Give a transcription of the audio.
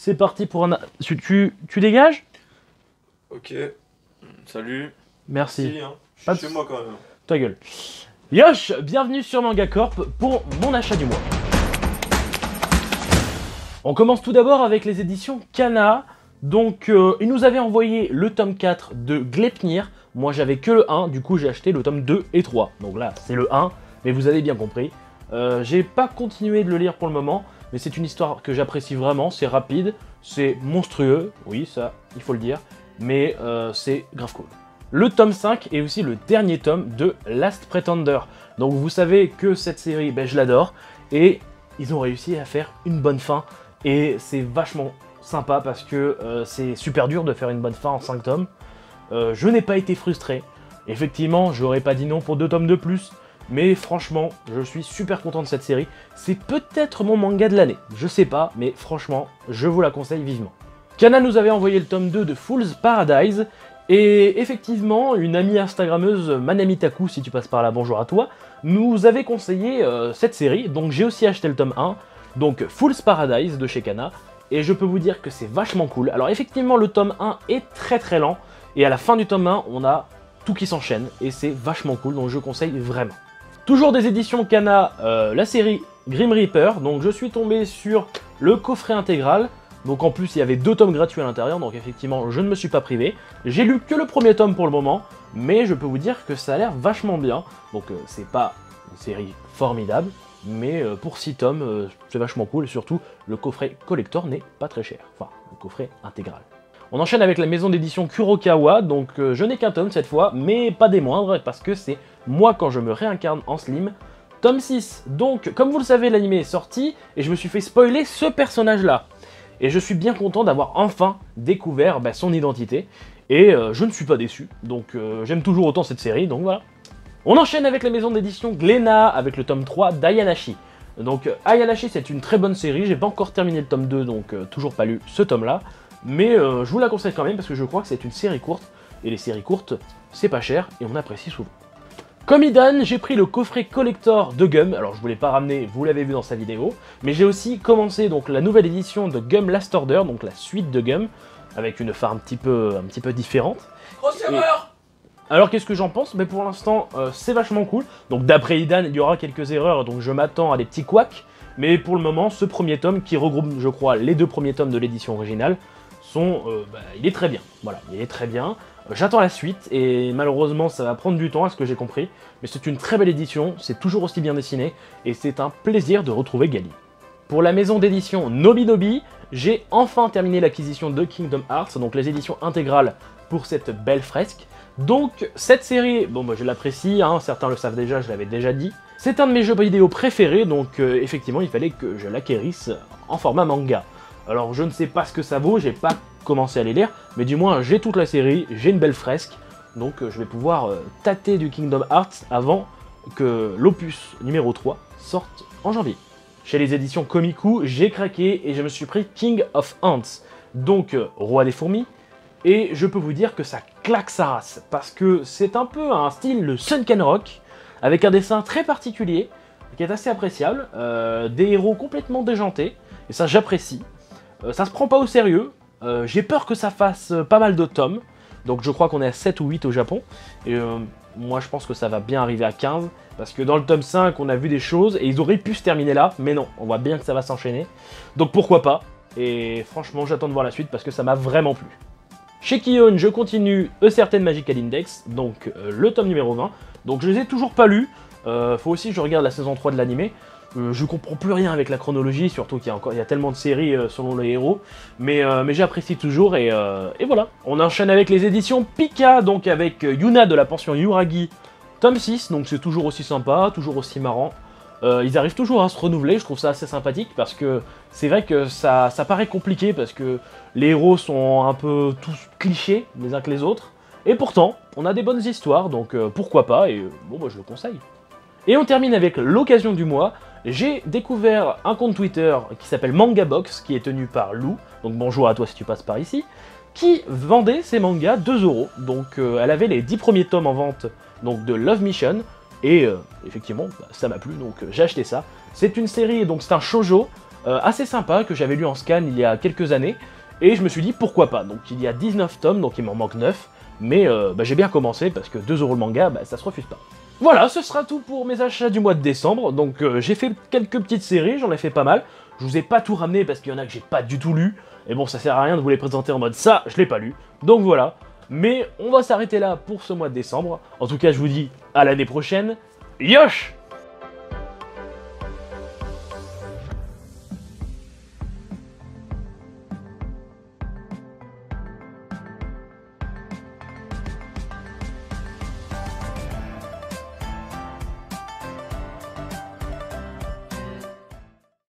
c'est parti pour un... Tu dégages? Ok, salut. Merci. Si, hein. Pas Je suis chez moi quand même. Ta gueule. Yosh, bienvenue sur Manga Corp pour mon achat du mois. On commence tout d'abord avec les éditions Kana. Donc, ils nous avaient envoyé le tome 4 de Gleipnir. Moi, j'avais que le 1, du coup, j'ai acheté le tome 2 et 3. Donc là, c'est le 1, mais vous avez bien compris. J'ai pas continué de le lire pour le moment, mais c'est une histoire que j'apprécie vraiment. C'est rapide, c'est monstrueux, oui, ça, il faut le dire, mais c'est grave cool. Le tome 5 est aussi le dernier tome de Last Pretender. Donc, vous savez que cette série, ben, je l'adore, et ils ont réussi à faire une bonne fin. Et c'est vachement sympa parce que c'est super dur de faire une bonne fin en 5 tomes. Je n'ai pas été frustré. Effectivement, j'aurais pas dit non pour 2 tomes de plus. Mais franchement, je suis super content de cette série. C'est peut-être mon manga de l'année. Je sais pas, mais franchement, je vous la conseille vivement. Kana nous avait envoyé le tome 2 de Fool's Paradise. Et effectivement, une amie instagrammeuse, Manamitaku, si tu passes par là, bonjour à toi, nous avait conseillé cette série. Donc j'ai aussi acheté le tome 1. Donc Fool's Paradise de chez Kana, et je peux vous dire que c'est vachement cool. Alors effectivement le tome 1 est très lent, et à la fin du tome 1 on a tout qui s'enchaîne, et c'est vachement cool, donc je conseille vraiment. Toujours des éditions Kana, la série Grim Reaper, donc je suis tombé sur le coffret intégral, donc en plus il y avait 2 tomes gratuits à l'intérieur, donc effectivement je ne me suis pas privé. J'ai lu que le premier tome pour le moment, mais je peux vous dire que ça a l'air vachement bien, donc c'est pas une série formidable, mais pour 6 tomes, c'est vachement cool, et surtout, le coffret collector n'est pas très cher, enfin, le coffret intégral. On enchaîne avec la maison d'édition Kurokawa, donc je n'ai qu'un tome cette fois, mais pas des moindres, parce que c'est Moi quand je me réincarne en Slim, tome 6. Donc, comme vous le savez, l'anime est sorti, et je me suis fait spoiler ce personnage-là. Et je suis bien content d'avoir enfin découvert son identité, et je ne suis pas déçu, donc j'aime toujours autant cette série, donc voilà. On enchaîne avec la maison d'édition Glénat, avec le tome 3 d'Ayanashi. Donc Ayanashi c'est une très bonne série, j'ai pas encore terminé le tome 2, donc toujours pas lu ce tome-là. Mais je vous la conseille quand même parce que je crois que c'est une série courte, et les séries courtes, c'est pas cher, et on apprécie souvent. Comme Idan, j'ai pris le coffret collector de Gum, alors je vous l'ai pas ramené, vous l'avez vu dans sa vidéo, mais j'ai aussi commencé donc la nouvelle édition de Gum Last Order, donc la suite de Gum, avec une fin un petit peu différente. Grosse erreur. Alors qu'est-ce que j'en pense? Mais pour l'instant c'est vachement cool. Donc d'après Idan il y aura quelques erreurs, donc je m'attends à des petits couacs. Mais pour le moment ce premier tome qui regroupe je crois les 2 premiers tomes de l'édition originale il est très bien. Voilà, il est très bien. J'attends la suite et malheureusement ça va prendre du temps à ce que j'ai compris. Mais c'est une très belle édition, c'est toujours aussi bien dessiné et c'est un plaisir de retrouver Gali. Pour la maison d'édition Nobinobi, j'ai enfin terminé l'acquisition de Kingdom Hearts, donc les éditions intégrales pour cette belle fresque. Donc cette série, bon moi je l'apprécie, hein, certains le savent déjà, je l'avais déjà dit. C'est un de mes jeux vidéo préférés, donc effectivement il fallait que je l'acquérisse en format manga. Alors je ne sais pas ce que ça vaut, j'ai pas commencé à les lire, mais du moins j'ai toute la série, j'ai une belle fresque, donc je vais pouvoir tâter du Kingdom Hearts avant que l'opus numéro 3 sorte en janvier. Chez les éditions Komiku, j'ai craqué et je me suis pris King of Ants, donc Roi des fourmis. Et je peux vous dire que ça claque sa race, parce que c'est un peu un style le Sunken Rock, avec un dessin très particulier, qui est assez appréciable, des héros complètement déjantés, et ça j'apprécie. Ça se prend pas au sérieux, j'ai peur que ça fasse pas mal de tomes, donc je crois qu'on est à 7 ou 8 au Japon, et moi je pense que ça va bien arriver à 15, parce que dans le tome 5 on a vu des choses, et ils auraient pu se terminer là, mais non, on voit bien que ça va s'enchaîner, donc pourquoi pas, et franchement j'attends de voir la suite, parce que ça m'a vraiment plu. Chez Kion, je continue A Certain Magical Index, donc le tome numéro 20. Donc je les ai toujours pas lus, faut aussi que je regarde la saison 3 de l'anime. Je comprends plus rien avec la chronologie, surtout qu'il y a tellement de séries selon les héros. Mais j'apprécie toujours et voilà. On enchaîne avec les éditions Pika, donc avec Yuna de la pension Yuragi, tome 6, donc c'est toujours aussi sympa, toujours aussi marrant. Ils arrivent toujours à se renouveler, je trouve ça assez sympathique parce que c'est vrai que ça paraît compliqué parce que les héros sont un peu tous clichés les uns que les autres. Et pourtant, on a des bonnes histoires, donc pourquoi pas, et bon moi je le conseille. Et on termine avec l'occasion du mois. J'ai découvert un compte Twitter qui s'appelle Mangabox, qui est tenu par Lou, donc bonjour à toi si tu passes par ici, qui vendait ses mangas 2 €. Donc elle avait les 10 premiers tomes en vente donc, de Love Mission, et effectivement ça m'a plu, donc j'ai acheté ça. C'est une série, donc c'est un shoujo, assez sympa que j'avais lu en scan il y a quelques années. Et je me suis dit pourquoi pas. Donc il y a 19 tomes, donc il m'en manque 9. Mais j'ai bien commencé parce que 2 € le manga, ça se refuse pas. Voilà, ce sera tout pour mes achats du mois de décembre. Donc j'ai fait quelques petites séries, j'en ai fait pas mal. Je vous ai pas tout ramené parce qu'il y en a que j'ai pas du tout lu. Et bon, ça sert à rien de vous les présenter en mode ça, je l'ai pas lu. Donc voilà. Mais on va s'arrêter là pour ce mois de décembre. En tout cas, je vous dis à l'année prochaine. Yosh!